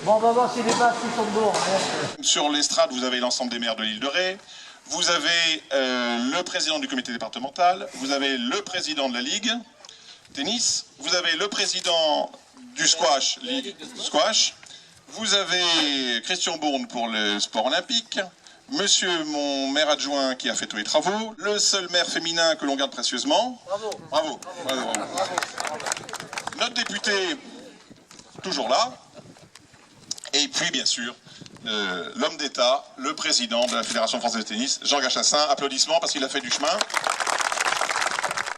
Bon, on va voir si les masques sont bons. Sur l'estrade, vous avez l'ensemble des maires de l'île de Ré, vous avez le président du comité départemental, vous avez le président de la Ligue tennis, vous avez le président du squash, Ligue squash, vous avez Christian Bourne pour le sport olympique, monsieur mon maire adjoint qui a fait tous les travaux, le seul maire féminin que l'on garde précieusement. Bravo. Bravo. Bravo. Notre député, toujours là. Et puis, bien sûr, l'homme d'État, le président de la Fédération française de tennis, Jean Gachassin. Applaudissements parce qu'il a fait du chemin.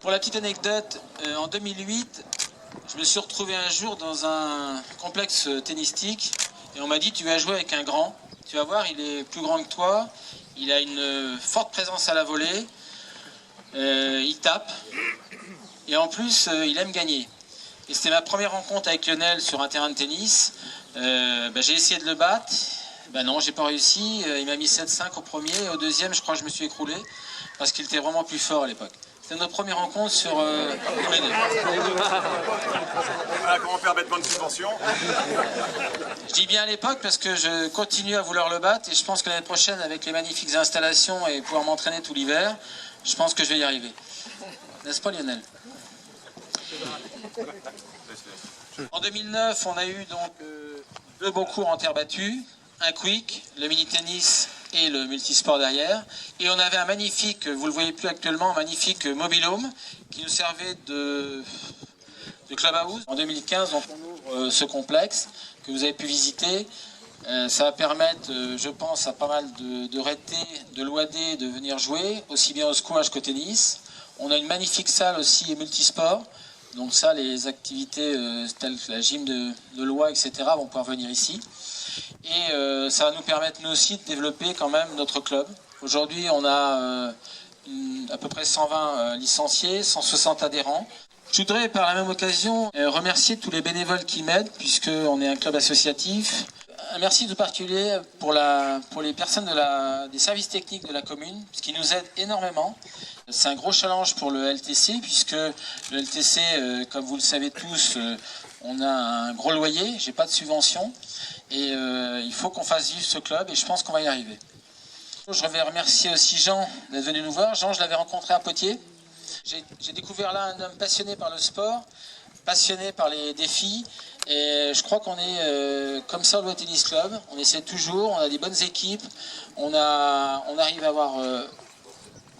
Pour la petite anecdote, en 2008, je me suis retrouvé un jour dans un complexe tennistique et on m'a dit « Tu vas jouer avec un grand, tu vas voir, il est plus grand que toi, il a une forte présence à la volée, il tape et en plus, il aime gagner. » Et c'était ma première rencontre avec Lionel sur un terrain de tennis. J'ai essayé de le battre, non, j'ai pas réussi, il m'a mis 7-5 au premier, et au deuxième, je crois que je me suis écroulé, parce qu'il était vraiment plus fort à l'époque. C'était notre première rencontre sur pour les deux. Voilà comment faire bêtement de subvention. Je dis bien à l'époque parce que je continue à vouloir le battre, et je pense que l'année prochaine, avec les magnifiques installations et pouvoir m'entraîner tout l'hiver, je pense que je vais y arriver. N'est-ce pas, Lionel ? En 2009, on a eu donc deux beaux cours en terre battue, un quick, le mini-tennis et le multisport derrière. Et on avait un magnifique, vous le voyez plus actuellement, un magnifique mobil-home qui nous servait de clubhouse. En 2015, donc, on ouvre ce complexe que vous avez pu visiter. Ça va permettre, je pense, à pas mal de rétés, de l'OAD de venir jouer, aussi bien au squash qu'au tennis. On a une magnifique salle aussi multisport. Donc ça, les activités telles que la gym de loi, etc. vont pouvoir venir ici. Et ça va nous permettre, nous aussi, de développer quand même notre club. Aujourd'hui, on a à peu près 120 licenciés, 160 adhérents. Je voudrais, par la même occasion, remercier tous les bénévoles qui m'aident, puisqu'on est un club associatif. Un merci tout particulier pour les personnes des services techniques de la commune, ce qui nous aide énormément. C'est un gros challenge pour le LTC, puisque le LTC, comme vous le savez tous, on a un gros loyer, j'ai pas de subvention, et il faut qu'on fasse vivre ce club, et je pense qu'on va y arriver. Je vais remercier aussi Jean d'être venu nous voir. Jean, je l'avais rencontré à Potier. J'ai découvert là un homme passionné par le sport, passionné par les défis, et je crois qu'on est comme ça au Loire Tennis Club. On essaie toujours, on a des bonnes équipes, on arrive à avoir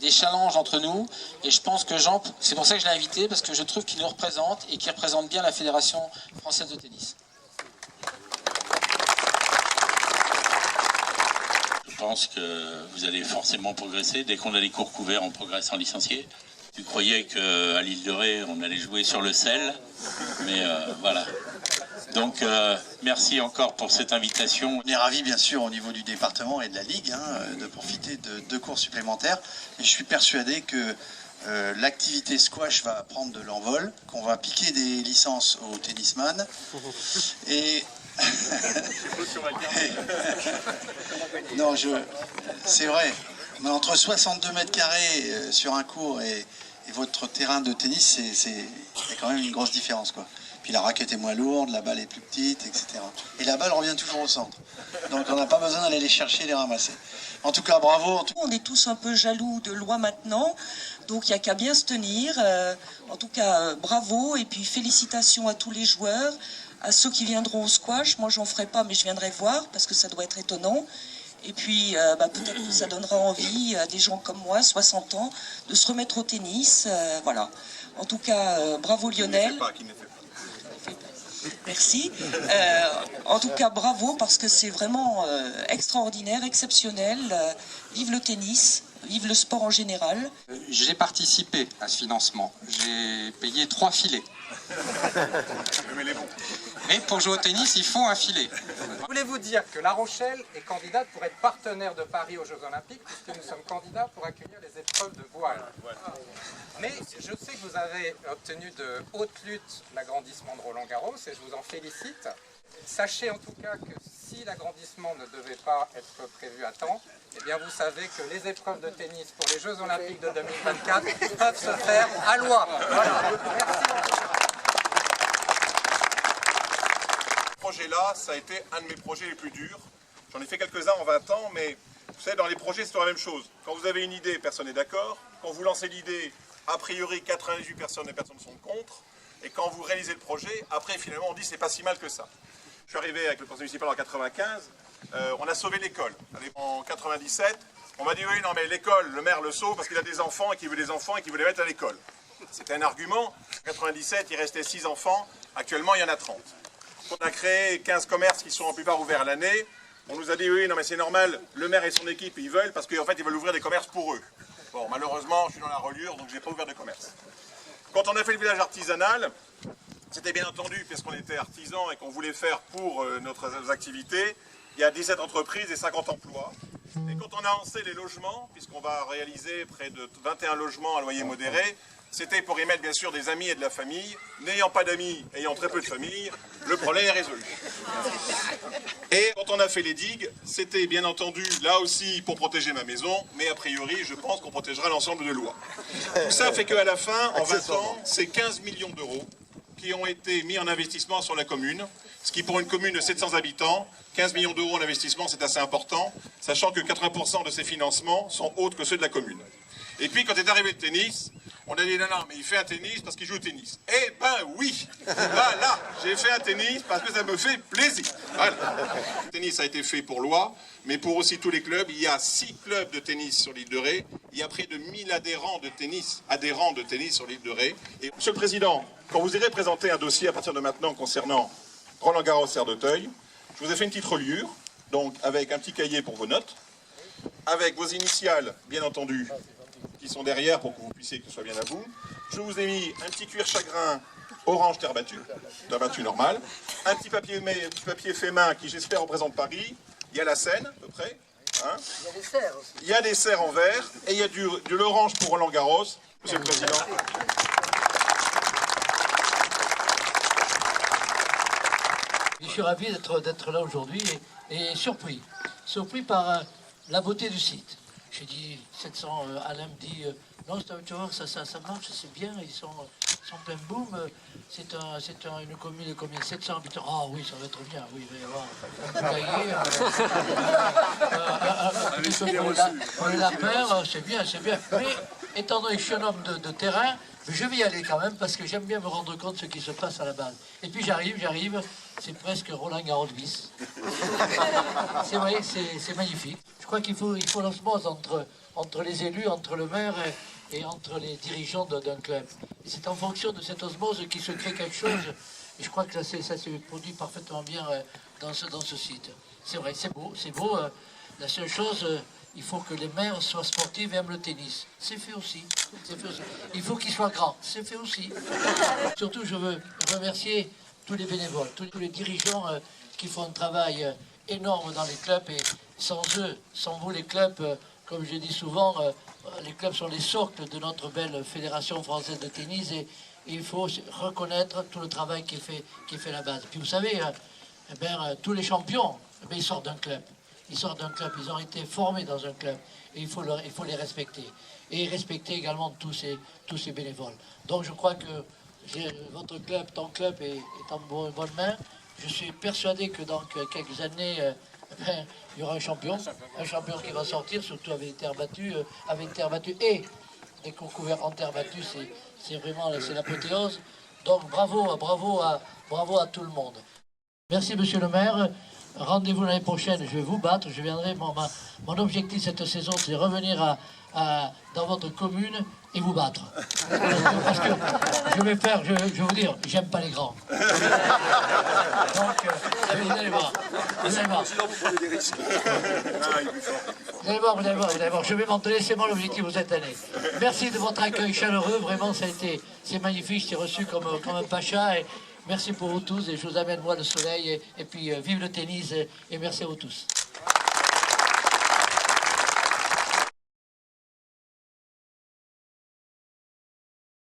des challenges entre nous, et je pense que Jean, c'est pour ça que je l'ai invité, parce que je trouve qu'il nous représente et qu'il représente bien la Fédération française de tennis. Je pense que vous allez forcément progresser. Dès qu'on a les cours couverts, on progresse en licencié. Tu croyais qu'à l'île de Ré, on allait jouer sur le sel, mais voilà. Donc, merci encore pour cette invitation. On est ravis, bien sûr, au niveau du département et de la Ligue, de profiter de 2 cours supplémentaires. Et je suis persuadé que l'activité squash va prendre de l'envol, qu'on va piquer des licences aux tennisman. Et... non, c'est vrai. Mais entre 62 mètres carrés sur un cours et votre terrain de tennis, il y a quand même une grosse différence, quoi. Puis la raquette est moins lourde, la balle est plus petite, etc. Et la balle revient toujours au centre. Donc on n'a pas besoin d'aller les chercher et les ramasser. En tout cas, bravo. On est tous un peu jaloux de loi maintenant, donc il n'y a qu'à bien se tenir. En tout cas, bravo, et puis félicitations à tous les joueurs, à ceux qui viendront au squash. Moi, j'en ferai pas, mais je viendrai voir, parce que ça doit être étonnant. Et puis, peut-être que ça donnera envie à des gens comme moi, 60 ans, de se remettre au tennis. Voilà. En tout cas, bravo Lionel. Merci. En tout cas, bravo, parce que c'est vraiment extraordinaire, exceptionnel. Vive le tennis, vive le sport en général. J'ai participé à ce financement. J'ai payé 3 filets. Mais pour jouer au tennis, il faut un filet. Voulez-vous dire que La Rochelle est candidate pour être partenaire de Paris aux Jeux Olympiques, puisque nous sommes candidats pour accueillir les épreuves de voile. Mais je sais que vous avez obtenu de haute lutte l'agrandissement de Roland-Garros, et je vous en félicite. Sachez en tout cas que si l'agrandissement ne devait pas être prévu à temps, eh bien vous savez que les épreuves de tennis pour les Jeux Olympiques de 2024 peuvent se faire à Loire. Voilà. Merci. projet-là, ça a été un de mes projets les plus durs. J'en ai fait quelques-uns en 20 ans, mais vous savez, dans les projets, c'est toujours la même chose. Quand vous avez une idée, personne n'est d'accord. Quand vous lancez l'idée, a priori, 98 personnes sont contre. Et quand vous réalisez le projet, après, finalement, on dit c'est pas si mal que ça. Je suis arrivé avec le conseil municipal en 95. On a sauvé l'école. En 97, on m'a dit oui, non, mais l'école, le maire le sauve parce qu'il a des enfants et qu'il veut des enfants et qu'il veut les mettre à l'école. C'était un argument. En 97, il restait 6 enfants. Actuellement, il y en a 30. On a créé 15 commerces qui sont en plupart ouverts l'année. On nous a dit oui, non, mais c'est normal, le maire et son équipe, ils veulent parce qu'en fait, ils veulent ouvrir des commerces pour eux. Bon, malheureusement, je suis dans la reliure, donc je n'ai pas ouvert de commerce. Quand on a fait le village artisanal, c'était bien entendu, puisqu'on était artisans et qu'on voulait faire pour nos activités, il y a 17 entreprises et 50 emplois. Et quand on a lancé les logements, puisqu'on va réaliser près de 21 logements à loyer modéré, c'était pour y mettre bien sûr des amis et de la famille. N'ayant pas d'amis, ayant très peu de famille, le problème est résolu. Et quand on a fait les digues, c'était bien entendu là aussi pour protéger ma maison, mais a priori je pense qu'on protégera l'ensemble de l'Oie. Tout ça fait qu'à la fin, en 20 ans, c'est 15 millions d'euros qui ont été mis en investissement sur la commune, ce qui pour une commune de 700 habitants, 15 millions d'euros en investissement, c'est assez important, sachant que 80% de ces financements sont autres que ceux de la commune. Et puis quand est arrivé le tennis, on a dit non, mais il fait un tennis parce qu'il joue au tennis. Eh ben oui, voilà, j'ai fait un tennis parce que ça me fait plaisir. Voilà. Le tennis a été fait pour l'Oie, mais pour aussi tous les clubs. Il y a 6 clubs de tennis sur l'île de Ré. Il y a près de 1000 adhérents de tennis sur l'île de Ré. Et Monsieur le Président, quand vous irez présenter un dossier à partir de maintenant concernant Roland-Garros-Serre d'Auteuil, je vous ai fait une petite reliure, donc avec un petit cahier pour vos notes, avec vos initiales, bien entendu, qui sont derrière pour que vous puissiez que ce soit bien à vous. Je vous ai mis un petit cuir chagrin orange terre battue normal, un petit papier fait main qui j'espère représente Paris, il y a la Seine à peu près, hein. Il y a des serres aussi. Il y a des serres en verre et il y a de l'orange pour Roland Garros, Monsieur le Président. Je suis ravi d'être là aujourd'hui et surpris par la beauté du site. J'ai dit 700, Alain me dit non, tu vois, ça marche, c'est bien, ils sont plein boom. C'est une commune de combien 700 habitants. Ah oui, ça va être bien, oui, il va y avoir un poulailler, la paire, c'est bien. Mais étant donné que je suis un homme de terrain, je vais y aller quand même parce que j'aime bien me rendre compte de ce qui se passe à la base. Et puis j'arrive, c'est presque Roland-Garros bis. C'est vrai, c'est magnifique. Je crois qu'il faut l'osmose entre les élus, entre le maire et entre les dirigeants d'un club. Et c'est en fonction de cette osmose qu'il se crée quelque chose. Et je crois que ça s'est produit parfaitement bien dans ce site. C'est vrai, c'est beau. La seule chose, il faut que les maires soient sportifs et aiment le tennis. C'est fait aussi. Il faut qu'ils soient grands. C'est fait aussi. Surtout, je veux remercier tous les bénévoles, tous les dirigeants qui font un travail énorme dans les clubs. Et sans eux, sans vous, les clubs, comme je dis souvent, les clubs sont les socles de notre belle Fédération française de tennis. Et il faut reconnaître tout le travail qui est fait à la base. Puis vous savez, tous les champions, ils sortent d'un club. Ils ont été formés dans un club et il faut les respecter. Et respecter également tous ces bénévoles. Donc je crois que votre club, ton club est en bonne main. Je suis persuadé que dans quelques années, il y aura un champion qui va sortir, surtout avec terre battue et des cours couverts en terre battue, c'est vraiment l'apothéose. Donc bravo à tout le monde. Merci Monsieur le maire. Rendez-vous l'année prochaine, je vais vous battre, je viendrai. Mon objectif cette saison, c'est revenir dans votre commune et vous battre. Parce que je vais vous dire, j'aime pas les grands. Donc, vous allez voir. Vous allez voir, je vais m'en donner, c'est mon objectif cette année. Merci de votre accueil chaleureux, vraiment, c'est magnifique, c'est reçu comme un pacha. Merci pour vous tous et je vous amène moi le soleil et puis vive le tennis et merci à vous tous.